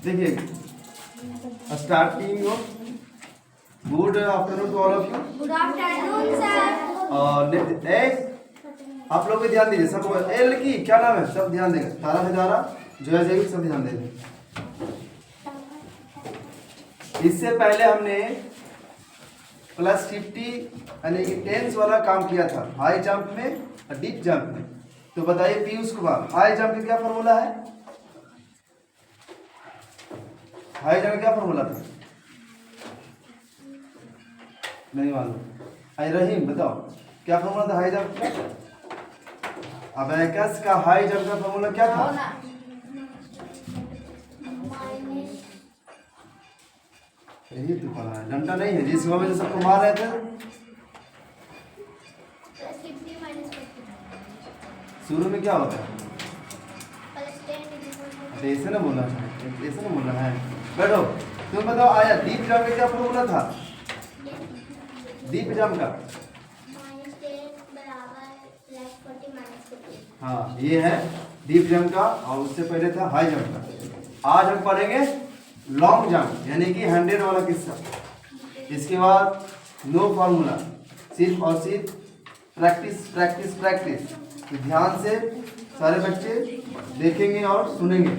देखिए starting of good afternoon to all of you. Good afternoon sir. और आप लोग भी ध्यान दीजिए, सब एल की क्या नाम है, सब ध्यान देंगे। तारा हजारा जो है सब ध्यान देंगे। इससे पहले हमने +50 यानी कि टेंस वाला काम किया था हाई जंप में और डीप जंप में। तो बताइए पीयूष कुमार, हाई जंप का क्या फॉर्मूला है? हाई जंप का क्या फॉर्मूला था? नहीं मालूम। रहीम बताओ क्या फॉर्मूला था हाई जंप का? अबैकस का हाई जंप का फॉर्मूला क्या था? यही तो पढ़ा है, डंडा नहीं है जिस वजह से सबको मार रहे थे। शुरू में क्या होता है? ऐसे ना बोलना है, ऐसे ना बोलना है। बैठो, तुम बताओ आया डीप जंप का क्या फॉर्मूला था? डीप जंप का हाँ ये है डीप जंप का, और उससे पहले था हाई जंप का। आज हम पढ़ेंगे लॉन्ग जंप यानी कि 100 वाला किस्सा। इसके बाद नो फॉर्मूला, सिर्फ और सिर्फ प्रैक्टिस प्रैक्टिस प्रैक्टिस। तो ध्यान से सारे बच्चे देखेंगे और सुनेंगे।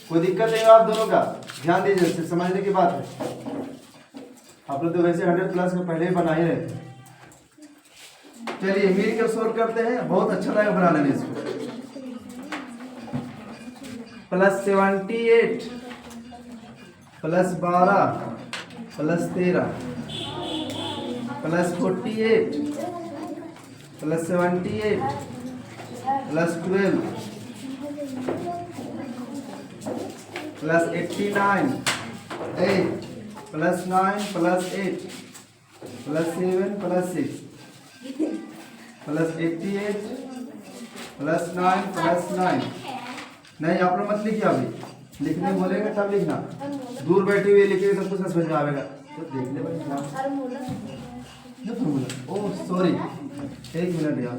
कोई दिक्कत नहीं आप दोनों का, ध्यान दीजिए, सिर्फ समझने की बात है। आप लोग तो वैसे 100+ के पहले ही बना ही रहे थे। चलिए मिल कर सोल्व करते हैं, बहुत अच्छा लगेगा बनाने में इसको। +78 +12 +13 +48 +78 +12 +89 8 +9 +8 +7 +6 +88 +9 +9। नहीं आप लोग मत लिखिए, अभी लिखने बोलेंगे तब लिखना। दूर बैठे हुए लिखिए तब कुछ समझ में आएगा। तो देख ले भाई क्या फॉर्मूला। ओह सॉरी, एक मिनट यार,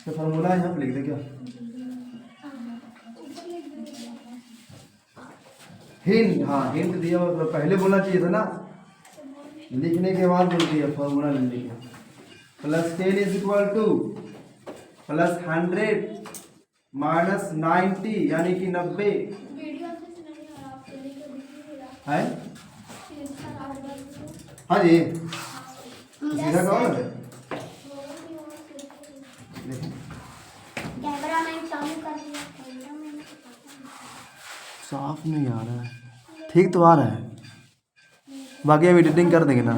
तो फॉर्मूला यहाँ पे लिख दे क्या? हिंट, हाँ हिंट दिया मतलब पहले बोलना चाहिए था ना, लिखने के बाद बोल दिया फॉर्मूला लिखने के। +10 = +100 -90 यानी कि 90 है। हाँ जी सीधा कहो ना। साफ नहीं आ रहा है, ठीक तो आ रहा है, बाकी अब एडिटिंग कर देंगे ना,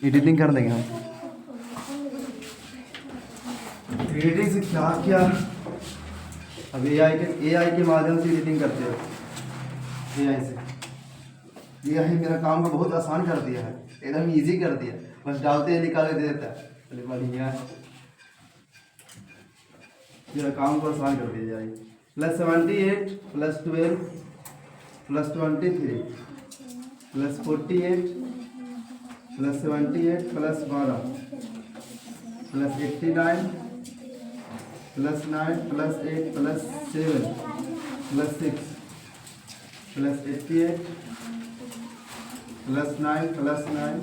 एडिटिंग कर देंगे हम। एडिटिंग से क्या क्या, अब एआई के माध्यम से एडिटिंग करते हो। एआई से एआई मेरा काम को बहुत आसान कर दिया है, एकदम इजी कर दिया, बस डालते हैं निकाल के दे देता है। चलिए बढ़िया, मेरा काम को आसान कर दिया जाए। +78 +12 +23 +48 +78 +12 +89 +9 +8 +7 +6 +88 +9 +9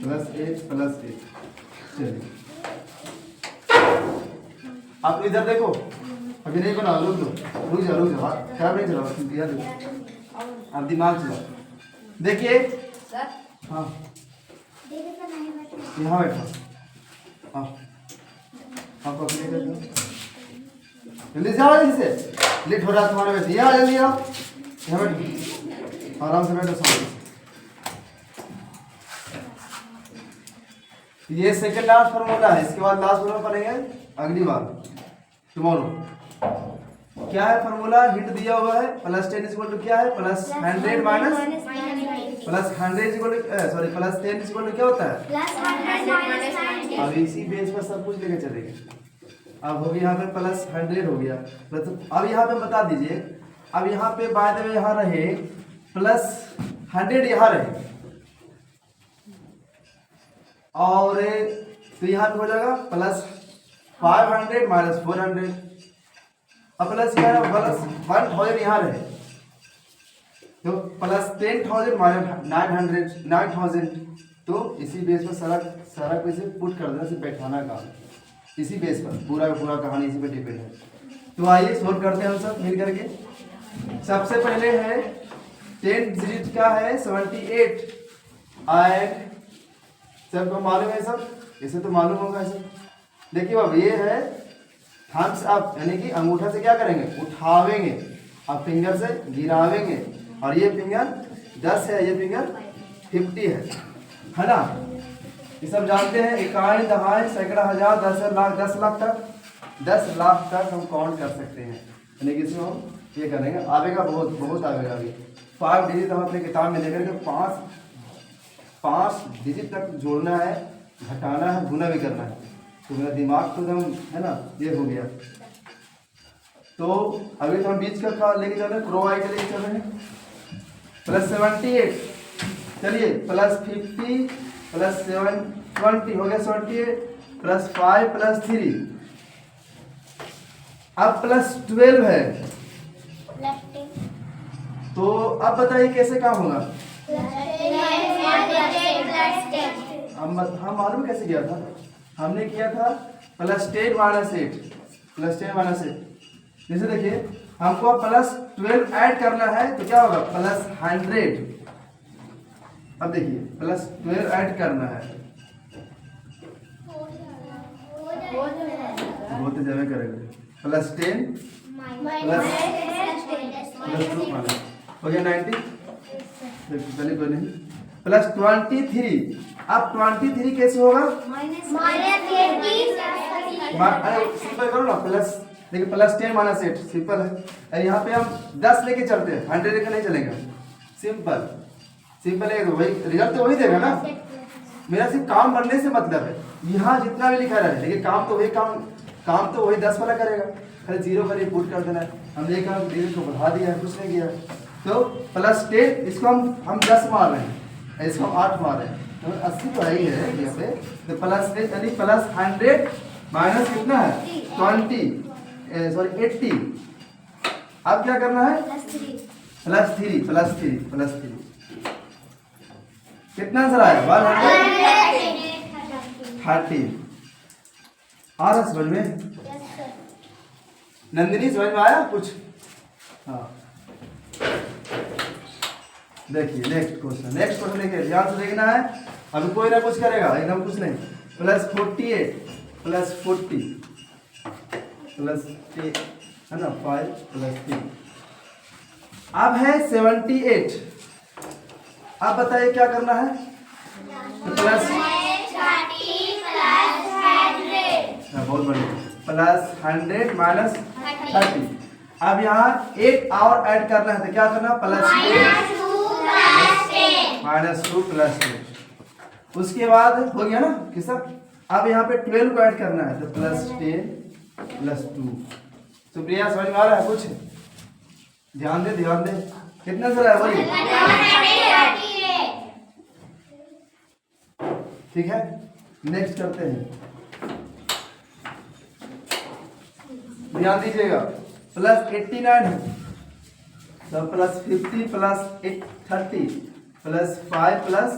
+8 +8। चलिए आप इधर देखो, अभी नहीं बनाओ, रुक जाओ, खराब नहीं चलाओ, दिया देखो, आप दिमाग चलाओ। देखिए हाँ यहाँ बैठो, हाँ आप अपने बैठो, जल्दी से आओ, जल्दी से लेट हो रहा है तुम्हारे वैसे। यहाँ जल्दी आओ, यहाँ बैठो, आराम से बैठो सामने। ये सेकंड लास्ट फॉर्मूला है, इसके बाद लास्ट फॉर्मूला पढ़ेंगे अगली बार टुमारो। क्या है फॉर्मूला? हिंट दिया हुआ है। +10 = क्या है? +100 +10 क्या होता है? अब इसी बेस पर सब कुछ लेके चलेंगे। अब हो गया यहाँ पे +100 हो गया। अब यहाँ पे बता दीजिए, अब यहाँ पे बाय द वे यहाँ रहे +100 यहाँ रहे, और तो यहाँ पे हो जाएगा +500 -400। अब प्लस क्या है? +1000 यहाँ रहे, तो प्लस 10,000 माइनस 900 तो इसी बेस पर सारा को इसे पुट कर देना, सिर्फ बैठाना का इसी बेस पर पूरा का पूरा कहानी इसी पर डिपेंड है। तो आइए सोल्व करते हैं हम सब मिल करके। सबसे पहले है 10 डिजिट का है 78 एंड सबको मालूम है सब, इसे तो मालूम होगा सब। देखिए अब ये है थम्स अप यानी कि अंगूठा से क्या करेंगे, उठावेंगे और फिंगर से गिरावेंगे, और ये फिंगर 10 है, ये फिंगर 50 है ना। ये सब जानते हैं, इकाई दहाई सैकड़ा हजार 10 लाख तक हम काउंट कर सकते हैं, यानी कि इसमें हम ये करेंगे। आवेगा बहुत आवेगा अभी 5 डिजिट हम अपने किताब में लेकर के 5 डिजिट तक जोड़ना है, घटाना है, गुना भी करना है। तो मेरा दिमाग तो एकदम है ना ये हो गया। तो अभी तो हम बीच का लेके चल रहे हैं, क्रो आई के लेके चल रहे हैं। प्लस 78 चलिए प्लस 50 प्लस 720 हो गया 78 प्लस 5 प्लस 3 अब प्लस 12 है। तो अब बताइए कैसे काम होगा। हम मालूम कैसे किया था, हमने किया था प्लस 10 माइनस 8 जैसे देखिए हमको प्लस 12 ऐड करना है तो क्या होगा प्लस 100। अब देखिए प्लस 12 ऐड करना है, बहुत जगह करेंगे प्लस 10 प्लस 2 हो गया 90। चलिए कोई नहीं प्लस 23। अब 23 कैसे होगा, अरे सिंपल करो ना, प्लस देखिए प्लस 10 माइनस 8 सिंपल है। यहाँ पे हम 10 लेके चलते हैं, 100 लेकर नहीं चलेगा, सिंपल है, वही रिजल्ट तो वही देगा ना। मेरा सिर्फ काम बनने से मतलब है, यहाँ जितना भी लिखा रहे लेकिन काम तो वही 10 वाला करेगा, खाली 0 पर पुट कर देना है। हमने एक डिजिट को बढ़ा दिया है, कुछ नहीं किया। तो प्लस 10 इसको हम 10 मार रहे हैं, इसको हम 8 मार रहे हैं, तो 80 तो है ही है यहाँ पे। तो प्लस 10 यानी प्लस 100 माइनस कितना है 80। अब क्या करना है प्लस 3 कितना आंसर आया 130। आ रहा समझ में, नंदिनी समझ में आया कुछ। हाँ देखिए नेक्स्ट क्वेश्चन देखिए ध्यान से देखना है, अभी कोई ना कुछ करेगा एकदम कुछ नहीं। प्लस 48 प्लस 40 प्लस 10 है ना 5 प्लस 3। अब है 78। अब बताइए क्या करना है, तो प्लस बहुत बढ़िया प्लस 100 माइनस 30। अब यहाँ 8 और ऐड करना है तो क्या करना प्लस 8 माइनस 2 प्लस 8। उसके बाद हो गया ना किसा। अब यहाँ पे 12 को ऐड करना है तो प्लस 10 प्लस 2। सुप्रिया समझ में आ रहा है कुछ, ध्यान दे कितना सर है बोलिए। ठीक है नेक्स्ट करते हैं, ध्यान दीजिएगा। प्लस 89 है तो प्लस 50 प्लस 30 प्लस 5 प्लस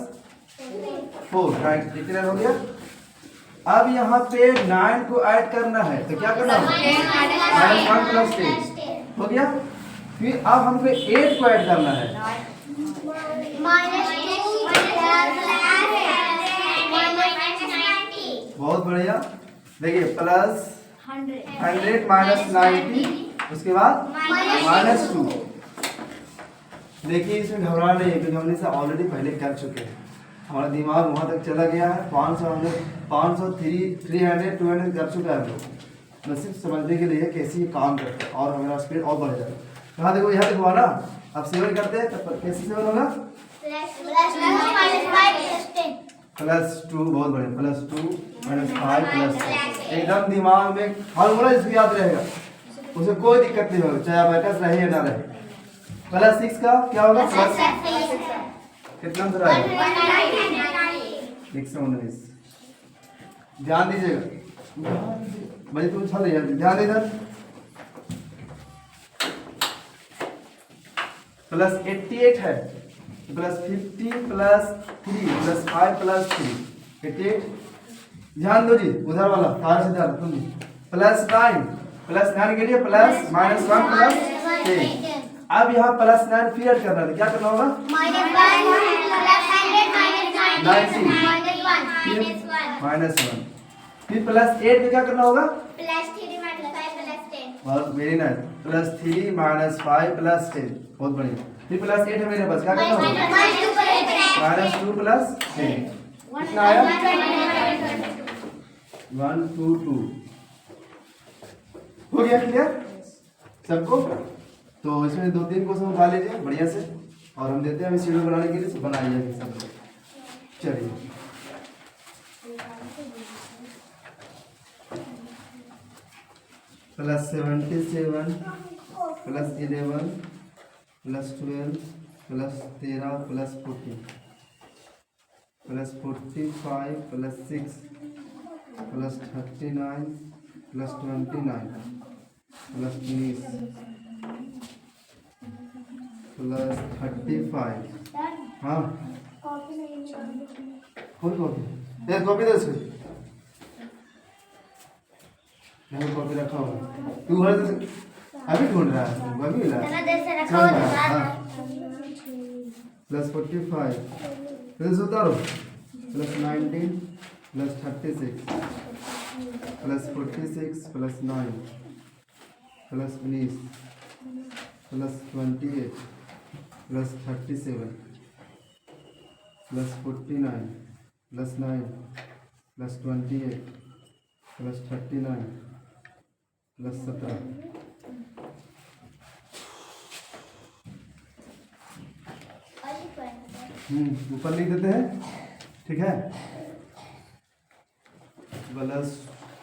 4 89 हो गया। अब यहाँ पे 9 को ऐड करना है तो क्या करना है 9 प्लस 10 हो गया। फिर अब हमको 8 को ऐड करना है बहुत बढ़िया। देखिए प्लस 100 माइनस 90 उसके बाद माइनस 2। देखिए इसमें घबराना नहीं है क्योंकि हमने इसे ऑलरेडी पहले कर चुके हैं, हमारा दिमाग वहाँ तक चला गया है। 500 300 200 कर चुका है हम लोग। बस सिर्फ समझने के लिए कैसे ये काम करते हैं और हमारा स्पीड और बढ़ जाएगा। यहाँ देखो यहाँ देखो ना, अब 7 करते हैं तब कैसे 7 होगा प्लस 2। बहुत बढ़िया प्लस 2 माइनस 5 प्लस 6। एकदम दिमाग में फॉर्मूला इसको याद रहेगा, उसे कोई दिक्कत नहीं होगी चाहे अबैकस रहे या ना रहे। प्लस 6 का क्या होगा प्लस कितना आंसर आएगा 119। ध्यान दीजिएगा भाई तुम छल ध्यान इधर। प्लस 88 है, प्लस 50 प्लस 3 प्लस 5 प्लस 3 88। ध्यान दो जी, उधर वाला तार से ध्यान तुम प्लस 9 के लिए प्लस -1 प्लस 10। अब यहाँ प्लस 9 फिर ऐड करना है, क्या करना होगा? -1 फिर प्लस 8 में क्या करना होगा? बहुत वेरी नाइस, प्लस 3 -5 प्लस 10, बहुत बढ़िया। फिर प्लस 8 है मेरे पास, क्या करना होगा? -2 प्लस 10, कितना आया? 122। हो गया क्लियर सबको? तो इसमें 2-3 क्वेश्चन उठा लीजिए बढ़िया से, और हम देते हैं हमें शेड्यूल बनाने के लिए, बनाइए सब लोग। चलिए plus 77 plus 11 plus 12 plus 13 plus 14 plus 45 plus 6 plus 39 plus 29 plus 20 plus 35। हाँ कौन कॉपी? कॉपी दो इसको, कॉपी रखा हुआ तू अभी ढूंढ रहा है, अभी मिला प्लस 45 प्लस उतारो plus 19 plus 36 plus 46 plus 9 plus 19 plus 28 plus 37 plus 49 plus 9 plus 28 plus 39 plus 17। ऊपर लिख देते हैं, ठीक है? प्लस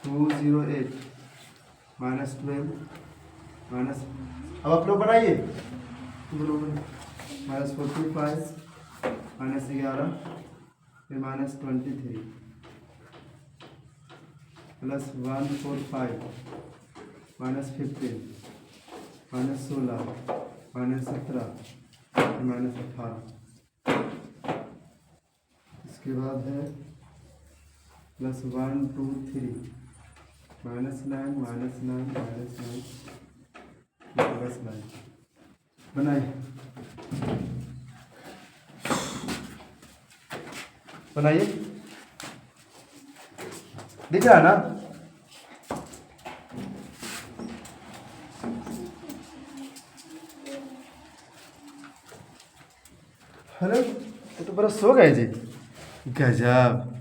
208 माइनस 12 माइनस, अब आप लोग बनाइए, माइनस 45 माइनस 11 फिर minus 23 plus 145 minus 15 minus 16 minus 17 minus 18। इसके बाद है plus 1 2 3 minus 9 minus 9 minus 9 plus 9। बनाइए बनाइए, दिख रहा है ना? हेलो, ये तो बड़ा सो गए जी, गजब।